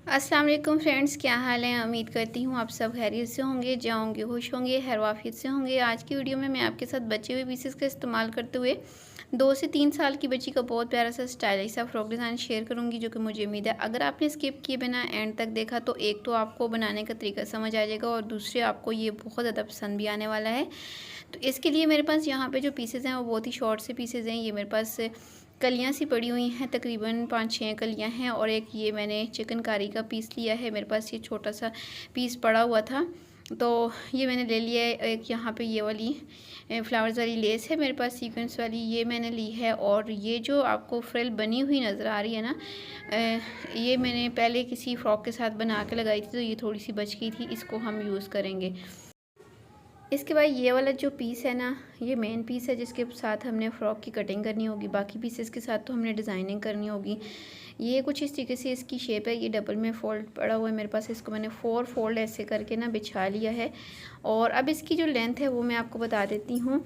अस्सलाम वालेकुम फ्रेंड्स, क्या हाल है। उम्मीद करती हूँ आप सब खैरियत से होंगे, जाओगे खुश होंगे, खैर वाफियत से होंगे। आज की वीडियो में मैं आपके साथ बचे हुए पीसेस का इस्तेमाल करते हुए 2 से 3 साल की बच्ची का बहुत प्यारा सा स्टाइलिश सा फ्रॉक डिज़ाइन शेयर करूँगी, जो कि मुझे उम्मीद है अगर आपने स्किप किए बिना एंड तक देखा तो एक तो आपको बनाने का तरीका समझ आ जाएगा और दूसरे आपको ये बहुत ज़्यादा पसंद भी आने वाला है। तो इसके लिए मेरे पास यहाँ पे जो पीसेस हैं वो बहुत ही शॉर्ट से पीसेस हैं। ये मेरे पास कलियाँ सी पड़ी हुई हैं, तकरीबन 5-6 कलियाँ हैं और एक ये मैंने चिकनकारी का पीस लिया है। मेरे पास ये छोटा सा पीस पड़ा हुआ था तो ये मैंने ले लिया है। एक यहाँ पे ये वाली फ्लावर्स वाली लेस है मेरे पास, सीक्वेंस वाली, ये मैंने ली है। और ये जो आपको फ्रिल बनी हुई नज़र आ रही है ना, ये मैंने पहले किसी फ्रॉक के साथ बना के लगाई थी तो ये थोड़ी सी बच गई थी, इसको हम यूज़ करेंगे। इसके बाद ये वाला जो पीस है ना, ये मेन पीस है जिसके साथ हमने फ़्रॉक की कटिंग करनी होगी। बाकी पीसेस के साथ तो हमने डिज़ाइनिंग करनी होगी। ये कुछ इस तरीके से इसकी शेप है। ये डबल में फ़ोल्ड पड़ा हुआ है मेरे पास, इसको मैंने 4 फोल्ड ऐसे करके ना बिछा लिया है। और अब इसकी जो लेंथ है वो मैं आपको बता देती हूँ।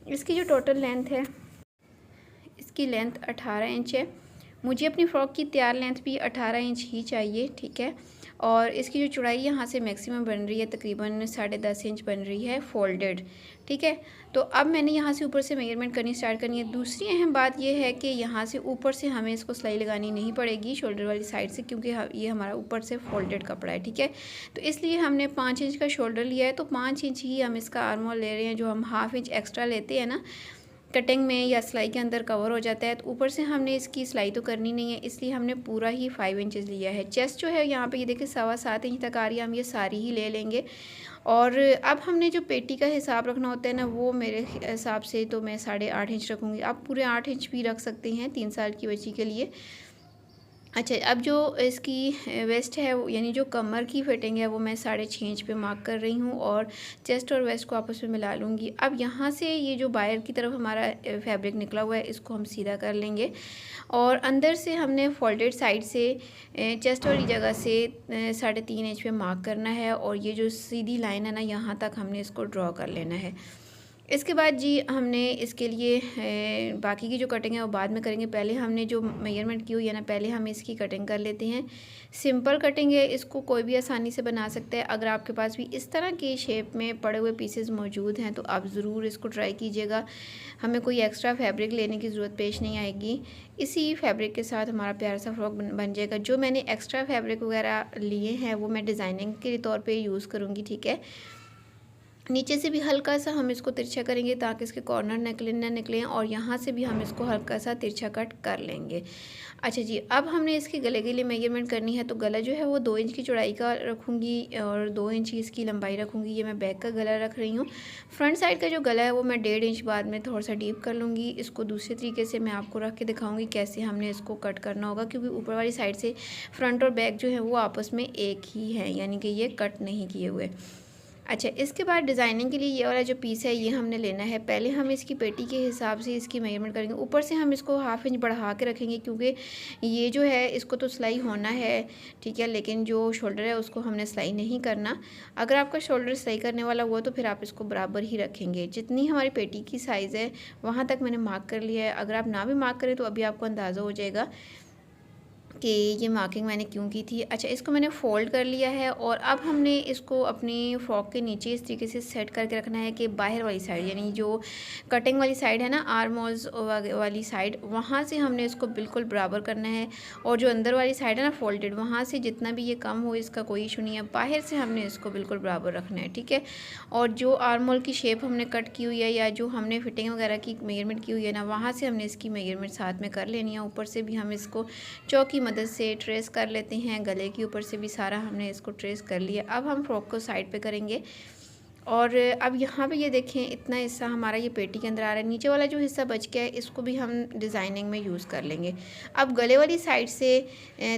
इसकी जो टोटल लेंथ है, इसकी लेंथ 18 इंच है। मुझे अपनी फ़्रॉक की तैयार लेंथ भी 18 इंच ही चाहिए, ठीक है। और इसकी जो चौड़ाई यहाँ से मैक्सिमम बन रही है तकरीबन 10.5 इंच बन रही है फोल्डेड, ठीक है। तो अब मैंने यहाँ से ऊपर से मेजरमेंट करनी स्टार्ट करनी है। दूसरी अहम बात यह है कि यहाँ से ऊपर से हमें इसको सिलाई लगानी नहीं पड़ेगी शोल्डर वाली साइड से, क्योंकि ये हमारा ऊपर से फोल्डेड कपड़ा है, ठीक है। तो इसलिए हमने 5 इंच का शोल्डर लिया है तो 5 इंच ही हम इसका आर्म होल ले रहे हैं। जो हम हाफ इंच एक्स्ट्रा लेते हैं ना कटिंग में या सिलाई के अंदर कवर हो जाता है, तो ऊपर से हमने इसकी सिलाई तो करनी नहीं है, इसलिए हमने पूरा ही 5 इंचेस लिया है। चेस्ट जो है यहाँ पे ये देखिए 7.25 इंच तक आ रही है, हम ये सारी ही ले लेंगे। और अब हमने जो पेटी का हिसाब रखना होता है ना, वो मेरे हिसाब से तो मैं 8.5 इंच रखूँगी। आप पूरे 8 इंच भी रख सकते हैं 3 साल की बच्ची के लिए। अच्छा, अब जो इसकी वेस्ट है यानी जो कमर की फिटिंग है वो मैं 6.5 इंच पे मार्क कर रही हूँ और चेस्ट और वेस्ट को आपस में मिला लूँगी। अब यहाँ से ये जो बाहर की तरफ हमारा फैब्रिक निकला हुआ है इसको हम सीधा कर लेंगे और अंदर से हमने फोल्डेड साइड से चेस्ट वाली जगह से 3.5 इंच पे मार्क करना है और ये जो सीधी लाइन है ना, यहाँ तक हमने इसको ड्रॉ कर लेना है। इसके बाद जी हमने इसके लिए बाकी की जो कटिंग है वो बाद में करेंगे। पहले हमने जो मेजरमेंट की हुई है ना, पहले हम इसकी कटिंग कर लेते हैं। सिंपल कटिंग है, इसको कोई भी आसानी से बना सकता है। अगर आपके पास भी इस तरह के शेप में पड़े हुए पीसेस मौजूद हैं तो आप ज़रूर इसको ट्राई कीजिएगा। हमें कोई एक्स्ट्रा फैब्रिक लेने की ज़रूरत पेश नहीं आएगी। इसी फैब्रिक के साथ हमारा प्यारा सा फ्रॉक बन जाएगा। जो मैंने एक्स्ट्रा फैब्रिक वगैरह लिए हैं वो मैं डिज़ाइनिंग के तौर पर यूज़ करूँगी, ठीक है। नीचे से भी हल्का सा हम इसको तिरछा करेंगे ताकि इसके कॉर्नर ना निकलें और यहाँ से भी हम इसको हल्का सा तिरछा कट कर लेंगे। अच्छा जी, अब हमने इसके गले के लिए मेजरमेंट करनी है। तो गला जो है वो 2 इंच की चौड़ाई का रखूँगी और 2 इंच की इसकी लंबाई रखूँगी। ये मैं बैक का गला रख रही हूँ। फ्रंट साइड का जो गला है वो मैं 1.5 इंच बाद में थोड़ा सा डीप कर लूँगी। इसको दूसरे तरीके से मैं आपको रख के दिखाऊँगी कैसे हमने इसको कट करना होगा, क्योंकि ऊपर वाली साइड से फ्रंट और बैक जो है वो आपस में एक ही है, यानी कि ये कट नहीं किए हुए। अच्छा, इसके बाद डिज़ाइनिंग के लिए ये वाला जो पीस है ये हमने लेना है। पहले हम इसकी पेटी के हिसाब से इसकी मेजरमेंट करेंगे। ऊपर से हम इसको हाफ इंच बढ़ा के रखेंगे क्योंकि ये जो है इसको तो सिलाई होना है, ठीक है, लेकिन जो शोल्डर है उसको हमने सिलाई नहीं करना। अगर आपका शोल्डर सिलाई करने वाला हुआ तो फिर आप इसको बराबर ही रखेंगे। जितनी हमारी पेटी की साइज़ है वहाँ तक मैंने मार्क कर लिया है। अगर आप ना भी मार्क करें तो अभी आपको अंदाज़ा हो जाएगा कि ये मार्किंग मैंने क्यों की थी। अच्छा, इसको मैंने फ़ोल्ड कर लिया है और अब हमने इसको अपनी फ्रॉक के नीचे इस तरीके से सेट करके रखना है कि बाहर वाली साइड यानी जो कटिंग वाली साइड है ना, आर्म होल्स वाली साइड, वहाँ से हमने इसको बिल्कुल बराबर करना है। और जो अंदर वाली साइड है ना फोल्डेड, वहाँ से जितना भी ये कम हो इसका कोई इशू नहीं है। बाहर से हमने इसको बिल्कुल बराबर रखना है, ठीक है। और जो आर्म होल की शेप हमने कट की हुई है या जो हमने फिटिंग वगैरह की मेजरमेंट की हुई है ना, वहाँ से हमने इसकी मेजरमेंट साथ में कर लेनी है। ऊपर से भी हम इसको चौक की मदद से ट्रेस कर लेते हैं। गले के ऊपर से भी सारा हमने इसको ट्रेस कर लिया। अब हम फ्रॉक को साइड पे करेंगे और अब यहाँ पे ये देखें इतना हिस्सा हमारा ये पेटी के अंदर आ रहा है। नीचे वाला जो हिस्सा बच गया है इसको भी हम डिज़ाइनिंग में यूज़ कर लेंगे। अब गले वाली साइड से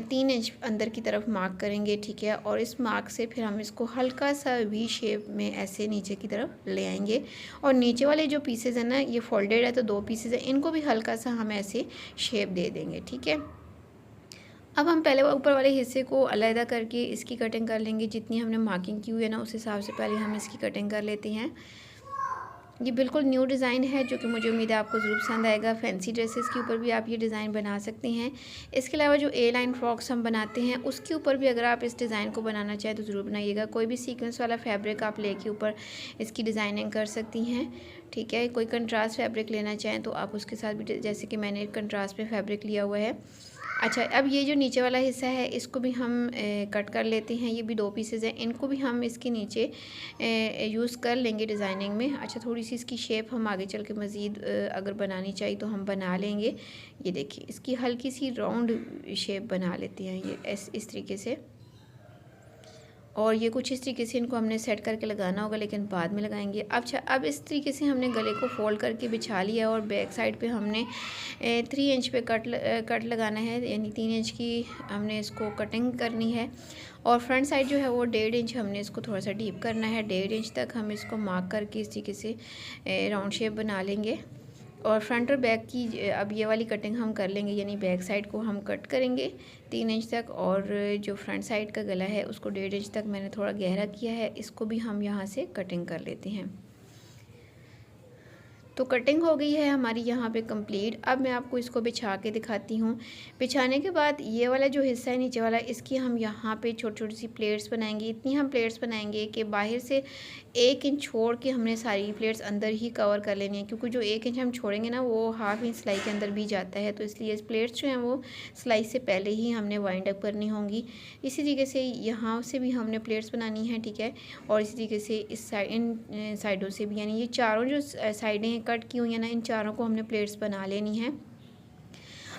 3 इंच अंदर की तरफ मार्क करेंगे, ठीक है। और इस मार्क से फिर हम इसको हल्का सा वी शेप में ऐसे नीचे की तरफ ले आएंगे। और नीचे वाले जो पीसेज हैं ना, ये फोल्डेड है तो 2 पीसेज हैं, इनको भी हल्का सा हम ऐसे शेप दे देंगे, ठीक है। अब हम पहले ऊपर वाले हिस्से को अलग करके इसकी कटिंग कर लेंगे। जितनी हमने मार्किंग की हुई है ना उस हिसाब से पहले हम इसकी कटिंग कर लेते हैं। ये बिल्कुल न्यू डिज़ाइन है जो कि मुझे उम्मीद है आपको ज़रूर पसंद आएगा। फैंसी ड्रेसेस के ऊपर भी आप ये डिज़ाइन बना सकते हैं। इसके अलावा जो ए लाइन फ्रॉक्स हम बनाते हैं उसके ऊपर भी अगर आप इस डिज़ाइन को बनाना चाहें तो ज़रूर बनाइएगा। कोई भी सीक्वेंस वाला फैब्रिक आप लेके ऊपर इसकी डिज़ाइनिंग कर सकती हैं, ठीक है। कोई कंट्रास्ट फैब्रिक लेना चाहें तो आप उसके साथ भी, जैसे कि मैंने कंट्रास्ट में फैब्रिक लिया हुआ है। अच्छा, अब ये जो नीचे वाला हिस्सा है इसको भी हम कट कर लेते हैं। ये भी 2 पीसेज हैं, इनको भी हम इसके नीचे यूज़ कर लेंगे डिज़ाइनिंग में। अच्छा, थोड़ी सी इसकी शेप हम आगे चल के मज़ीद अगर बनानी चाहिए तो हम बना लेंगे। ये देखिए, इसकी हल्की सी राउंड शेप बना लेते हैं ये इस तरीके से। और ये कुछ इस तरीके से इनको हमने सेट करके लगाना होगा, लेकिन बाद में लगाएंगे। अच्छा, अब इस तरीके से हमने गले को फोल्ड करके बिछा लिया और बैक साइड पे हमने 3 इंच पे कट लगाना है, यानी 3 इंच की हमने इसको कटिंग करनी है। और फ्रंट साइड जो है वो 1.5 इंच हमने इसको थोड़ा सा डीप करना है। 1.5 इंच तक हम इसको मार्क करके इस तरीके से राउंड शेप बना लेंगे। और फ्रंट और बैक की अब ये वाली कटिंग हम कर लेंगे, यानी बैक साइड को हम कट करेंगे 3 इंच तक, और जो फ्रंट साइड का गला है उसको 1.5 इंच तक मैंने थोड़ा गहरा किया है, इसको भी हम यहाँ से कटिंग कर लेते हैं। तो कटिंग हो गई है हमारी यहाँ पे कंप्लीट। अब मैं आपको इसको बिछा के दिखाती हूँ। बिछाने के बाद ये वाला जो हिस्सा है नीचे वाला, इसकी हम यहाँ पे छोटी छोटी सी प्लेट्स बनाएंगे। इतनी हम प्लेट्स बनाएंगे कि बाहर से 1 इंच छोड़ के हमने सारी प्लेट्स अंदर ही कवर कर लेनी है, क्योंकि जो 1 इंच हम छोड़ेंगे ना वो ½ इंच सिलाई के अंदर भी जाता है। तो इसलिए इस प्लेट्स जो हैं वो सिलाई से पहले ही हमने वाइंड अप करनी होंगी। इसी तरीके से यहाँ से भी हमने प्लेट्स बनानी है, ठीक है। और इसी तरीके से इस साइड, इन साइडों से भी, यानी ये चारों जो साइडें कट की हुई है ना, इन चारों को हमने प्लेट्स बना लेनी है।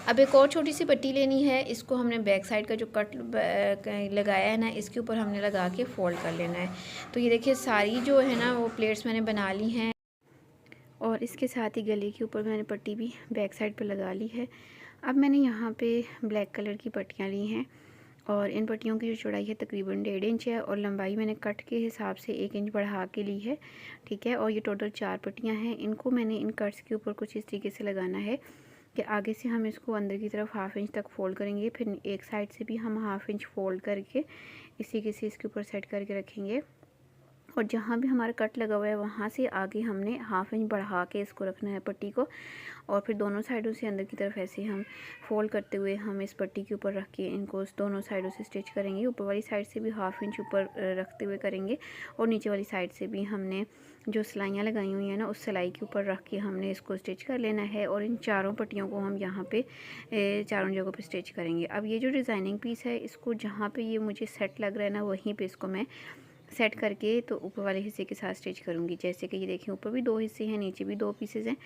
अब एक और छोटी सी पट्टी लेनी है, इसको हमने बैक साइड का जो कट लगाया है ना, इसके ऊपर हमने लगा के फोल्ड कर लेना है। तो ये देखिए, सारी जो है ना वो प्लेट्स मैंने बना ली हैं, और इसके साथ ही गले के ऊपर मैंने पट्टी भी बैक साइड पे लगा ली है। अब मैंने यहाँ पे ब्लैक कलर की पट्टियाँ ली हैं, और इन पट्टियों की जो चौड़ाई है तकरीबन 1.5 इंच है, और लंबाई मैंने कट के हिसाब से 1 इंच बढ़ा के ली है, ठीक है। और ये टोटल 4 पट्टियाँ हैं। इनको मैंने इन कट्स के ऊपर कुछ इस तरीके से लगाना है कि आगे से हम इसको अंदर की तरफ ½ इंच तक फोल्ड करेंगे, फिर एक साइड से भी हम ½ इंच फोल्ड करके इस तरीके से इसके ऊपर सेट करके रखेंगे। और जहाँ भी हमारा कट लगा हुआ है वहाँ से आगे हमने ½ इंच बढ़ा के इसको रखना है पट्टी को, और फिर दोनों साइडों से अंदर की तरफ ऐसे हम फोल्ड करते हुए हम इस पट्टी के ऊपर रख के इनको दोनों साइडों से स्टिच करेंगे। ऊपर वाली साइड से भी ½ इंच ऊपर रखते हुए करेंगे, और नीचे वाली साइड से भी हमने जो सिलाइयाँ लगाई हुई हैं ना, उस सिलाई के ऊपर रख के हमने इसको स्टिच कर लेना है। और इन चारों पट्टियों को हम यहाँ पे चारों जगहों पे स्टिच करेंगे। अब ये जो डिज़ाइनिंग पीस है, इसको जहाँ पे ये मुझे सेट लग रहा है ना, वहीं पे इसको मैं सेट करके तो ऊपर वाले हिस्से के साथ स्टिच करूँगी। जैसे कि ये देखिए, ऊपर भी 2 हिस्से हैं, नीचे भी 2 पीसेज हैं।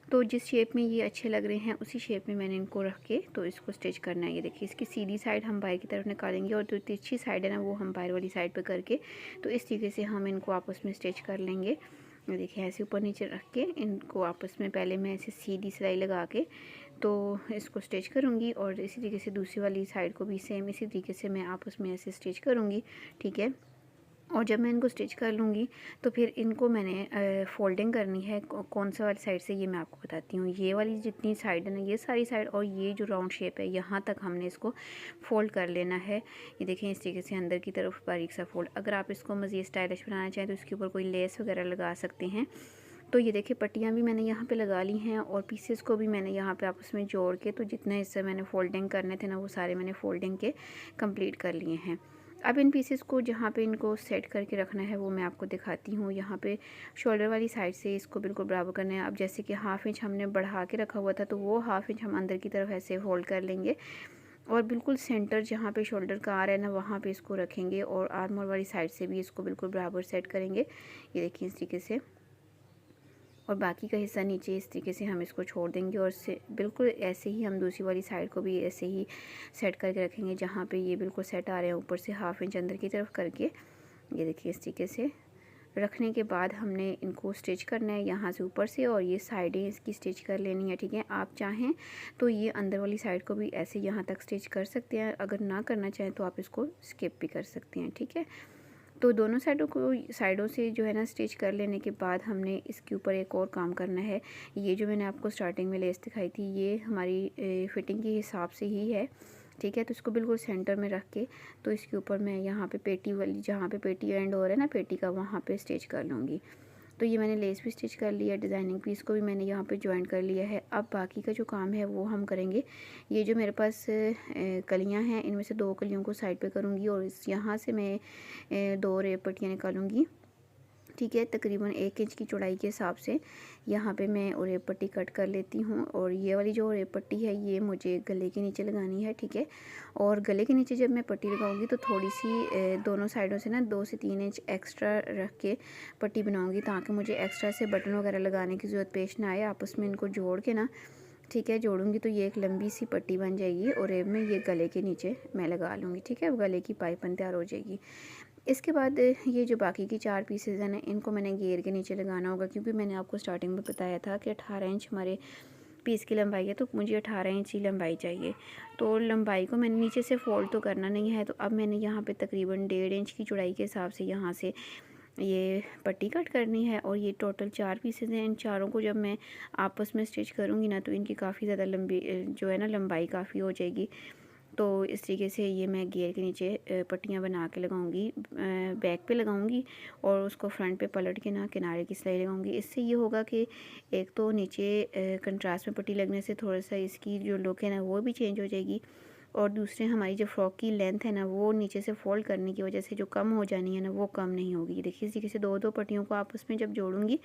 तो जिस शेप में ये अच्छे लग रहे हैं उसी शेप में मैंने इनको रख के तो इसको स्टिच करना है। ये देखिए, इसकी सीधी साइड हम बाहर की तरफ निकालेंगे, और जो तिरछी साइड है ना वो हम बाहर वाली साइड पे करके तो इस तरीके से हम इनको आपस में स्टिच कर लेंगे। देखिए, ऐसे ऊपर नीचे रख के इनको आपस में पहले मैं ऐसे सीधी सिलाई लगा के तो इसको स्टिच करूँगी, और इसी तरीके से दूसरी वाली साइड को भी सेम इसी तरीके से मैं आपस में ऐसे स्टिच करूँगी, ठीक है। और जब मैं इनको स्टिच कर लूँगी तो फिर इनको मैंने फोल्डिंग करनी है। कौन सा वाली साइड से, ये मैं आपको बताती हूँ। ये वाली जितनी साइड है ना, ये सारी साइड, और ये जो राउंड शेप है यहाँ तक हमने इसको फ़ोल्ड कर लेना है। ये देखें, इस तरीके से अंदर की तरफ बारीक सा फोल्ड। अगर आप इसको मज़ीद स्टाइलिश बनाना चाहें तो इसके ऊपर कोई लेस वगैरह लगा सकते हैं। तो ये देखिए, पट्टियाँ भी मैंने यहाँ पे लगा ली हैं, और पीसेस को भी मैंने यहाँ पे आपस में जोड़ के तो जितने हिस्से मैंने फ़ोल्डिंग करने थे ना, वो सारे मैंने फ़ोल्डिंग के कंप्लीट कर लिए हैं। अब इन पीसेस को जहाँ पे इनको सेट करके रखना है वो मैं आपको दिखाती हूँ। यहाँ पे शोल्डर वाली साइड से इसको बिल्कुल बराबर करना है। अब जैसे कि ½ इंच हमने बढ़ा के रखा हुआ था, तो वो ½ इंच हम अंदर की तरफ ऐसे होल्ड कर लेंगे, और बिल्कुल सेंटर जहाँ पे शोल्डर का आ रहा है ना, वहाँ पे इसको रखेंगे, और आर्म होल वाली साइड से भी इसको बिल्कुल बराबर सेट करेंगे। ये देखिए, इस तरीके से। और बाकी का हिस्सा नीचे इस तरीके से हम इसको छोड़ देंगे, और से बिल्कुल ऐसे ही हम दूसरी वाली साइड को भी ऐसे ही सेट करके रखेंगे, जहाँ पे ये बिल्कुल सेट आ रहे हैं ऊपर से ½ इंच अंदर की तरफ करके। ये देखिए, इस तरीके से रखने के बाद हमने इनको स्टिच करना है यहाँ से ऊपर से, और ये साइडें इसकी स्टिच कर लेनी है, ठीक है। आप चाहें तो ये अंदर वाली साइड को भी ऐसे यहाँ तक स्टिच कर सकते हैं, अगर ना करना चाहें तो आप इसको स्किप भी कर सकते हैं, ठीक है। तो दोनों साइडों से जो है ना स्टिच कर लेने के बाद हमने इसके ऊपर एक और काम करना है। ये जो मैंने आपको स्टार्टिंग में लेस दिखाई थी, ये हमारी फिटिंग के हिसाब से ही है, ठीक है। तो इसको बिल्कुल सेंटर में रख के तो इसके ऊपर मैं यहाँ पे पेटी वाली, जहाँ पे पेटी एंड हो रहा है ना पेटी का, वहाँ पे स्टिच कर लूँगी। तो ये मैंने लेस भी स्टिच कर लिया, डिज़ाइनिंग पीस को भी मैंने यहाँ पे जॉइन कर लिया है। अब बाकी का जो काम है वो हम करेंगे। ये जो मेरे पास कलियाँ हैं, इनमें से 2 कलियों को साइड पे करूँगी और इस यहाँ से मैं 2 रेप पट्टियाँ निकालूँगी। ठीक है, तकरीबन 1 इंच की चौड़ाई के हिसाब से यहाँ पे मैं रेप पट्टी कट कर लेती हूँ। और ये वाली जो रेप पट्टी है ये मुझे गले के नीचे लगानी है। ठीक है, और गले के नीचे जब मैं पट्टी लगाऊंगी तो थोड़ी सी दोनों साइडों से ना 2 से 3 इंच एक्स्ट्रा रख के पट्टी बनाऊंगी, ताकि मुझे एक्स्ट्रा से बटन वगैरह लगाने की ज़रूरत पेश ना आए। आपस में इनको जोड़ के ना, ठीक है, जोड़ूंगी तो ये एक लंबी सी पट्टी बन जाएगी और रेप में ये गले के नीचे मैं लगा लूँगी। ठीक है, अब गले की पाइपन तैयार हो जाएगी। इसके बाद ये जो बाकी की 4 पीसेज हैं ना, इनको मैंने घेर के नीचे लगाना होगा, क्योंकि मैंने आपको स्टार्टिंग में बताया था कि 18 इंच हमारे पीस की लंबाई है, तो मुझे 18 इंच ही लंबाई चाहिए। तो लंबाई को मैंने नीचे से फोल्ड तो करना नहीं है, तो अब मैंने यहाँ पे तकरीबन 1.5 इंच की चौड़ाई के हिसाब से यहाँ से ये पट्टी कट करनी है। और ये टोटल 4 पीसेज हैं। इन चारों को जब मैं आपस में स्टिच करूँगी ना, तो इनकी काफ़ी ज़्यादा लंबी जो है ना, लंबाई काफ़ी हो जाएगी। तो इस तरीके से ये मैं घेर के नीचे पट्टियाँ बना के लगाऊंगी, बैक पे लगाऊंगी और उसको फ्रंट पे पलट के ना किनारे की सिलाई लगाऊंगी। इससे ये होगा कि एक तो नीचे कंट्रास्ट में पट्टी लगने से थोड़ा सा इसकी जो लुक है ना वो भी चेंज हो जाएगी, और दूसरे हमारी जो फ्रॉक की लेंथ है ना वो नीचे से फोल्ड करने की वजह से जो कम हो जानी है ना वो कम नहीं होगी। देखिए, इस तरीके से 2-2 पट्टियों को आपस में जब जोड़ूंगी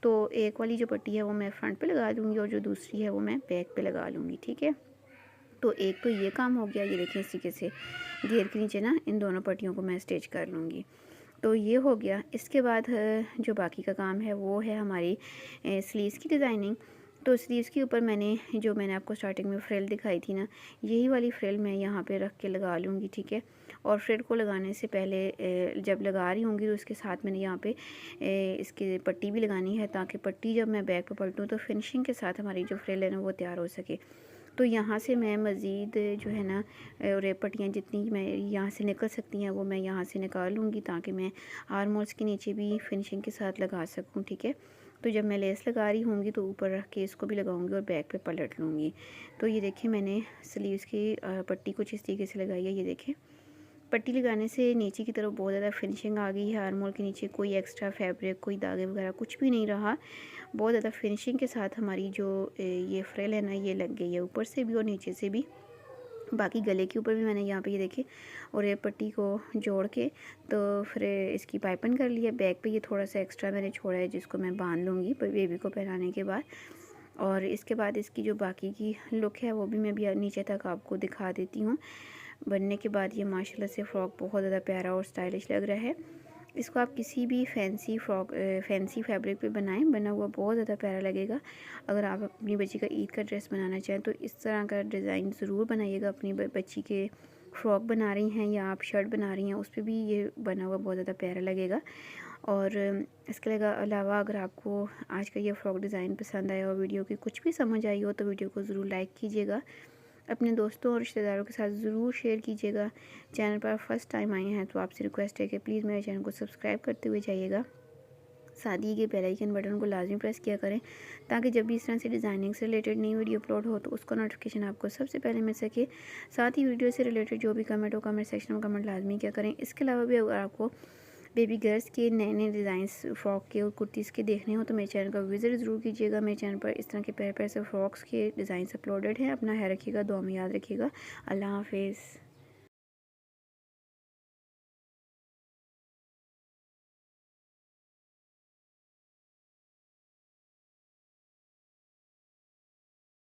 तो एक वाली जो पट्टी है वो मैं फ्रंट पे लगा दूँगी और जो दूसरी है वो मैं बैक पे लगा लूँगी। ठीक है, तो एक तो ये काम हो गया। ये देखिए, इस तरीके से घेर के नीचे ना इन दोनों पट्टियों को मैं स्टिच कर लूँगी। तो ये हो गया। इसके बाद जो बाकी का काम है वो है हमारी स्लीव्स की डिज़ाइनिंग। तो स्लीव्स के ऊपर मैंने आपको स्टार्टिंग में फ्रिल दिखाई थी ना, यही वाली फ्रिल मैं यहाँ पे रख के लगा लूँगी। ठीक है, और फ्रिल को लगाने से पहले जब लगा रही होंगी तो उसके साथ मैंने यहाँ पे इसकी पट्टी भी लगानी है, ताकि पट्टी जब मैं बैक पर पलटूँ तो फिनिशिंग के साथ हमारी जो फ्रिल है ना वो तैयार हो सके। तो यहाँ से मैं मज़ीद जो है ना रेप पट्टियाँ जितनी मैं यहाँ से निकल सकती हैं वो मैं यहाँ से निकाल लूँगी, ताकि मैं आर्म होल्स के नीचे भी फिनिशिंग के साथ लगा सकूँ। ठीक है, तो जब मैं लेस लगा रही होंगी तो ऊपर रख के इसको भी लगाऊंगी और बैक पे पलट लूँगी। तो ये देखिए, मैंने स्लीव्स की पट्टी कुछ इस तरीके से लगाई है। ये देखें, पट्टी लगाने से नीचे की तरफ बहुत ज़्यादा फिनिशिंग आ गई है। आर्म होल के नीचे कोई एक्स्ट्रा फैब्रिक, कोई दागे वगैरह कुछ भी नहीं रहा। बहुत ज़्यादा फिनिशिंग के साथ हमारी जो ये फ्रिल है ना ये लग गई है, ऊपर से भी और नीचे से भी। बाकी गले के ऊपर भी मैंने यहाँ पे ये देखिए और ये पट्टी को जोड़ के तो फिर इसकी पाइपिंग कर लिया। बैक पे ये थोड़ा सा एक्स्ट्रा मैंने छोड़ा है, जिसको मैं बांध लूँगी बेबी को पहनाने के बाद। और इसके बाद इसकी जो बाकी की लुक है वो भी मैं भी नीचे तक आपको दिखा देती हूँ। बनने के बाद ये माशाल्लाह से फ़्रॉक बहुत ज़्यादा प्यारा और स्टाइलिश लग रहा है। इसको आप किसी भी फैंसी फैब्रिक पे बनाएं, बना हुआ बहुत ज़्यादा प्यारा लगेगा। अगर आप अपनी बच्ची का ईद का ड्रेस बनाना चाहें तो इस तरह का डिज़ाइन ज़रूर बनाइएगा। अपनी बच्ची के फ़्रॉक बना रही हैं या आप शर्ट बना रही हैं, उस पर भी ये बना हुआ बहुत ज़्यादा प्यारा लगेगा। और इसके अलावा अगर आपको आज का ये फ़्रॉक डिज़ाइन पसंद आया और वीडियो की कुछ भी समझ आई हो तो वीडियो को ज़रूर लाइक कीजिएगा, अपने दोस्तों और रिश्तेदारों के साथ ज़रूर शेयर कीजिएगा। चैनल पर फर्स्ट टाइम आए हैं तो आपसे रिक्वेस्ट है कि प्लीज़ मेरे चैनल को सब्सक्राइब करते हुए जाइएगा। साथ ही के बेल आइकन बटन को लाजमी प्रेस किया करें, ताकि जब भी इस तरह से डिज़ाइनिंग से रिलेटेड नई वीडियो अपलोड हो तो उसका नोटिफिकेशन आपको सबसे पहले मिल सके। साथ ही वीडियो से रिलेटेड जो भी कमेंट हो कमेंट सेक्शन में कमेंट लाजमी किया करें। इसके अलावा भी अगर आपको बेबी गर्ल्स के नए नए डिज़ाइंस फ्रॉक के और कुर्तीज़ के देखने हो तो मेरे चैनल का विज़िट ज़रूर कीजिएगा। मेरे चैनल पर इस तरह के प्यारे प्यारे से फ्रॉक्स के डिज़ाइंस अपलोडेड हैं। अपना ख्याल रखिएगा, दुआ में याद रखिएगा। अल्लाह हाफिज़।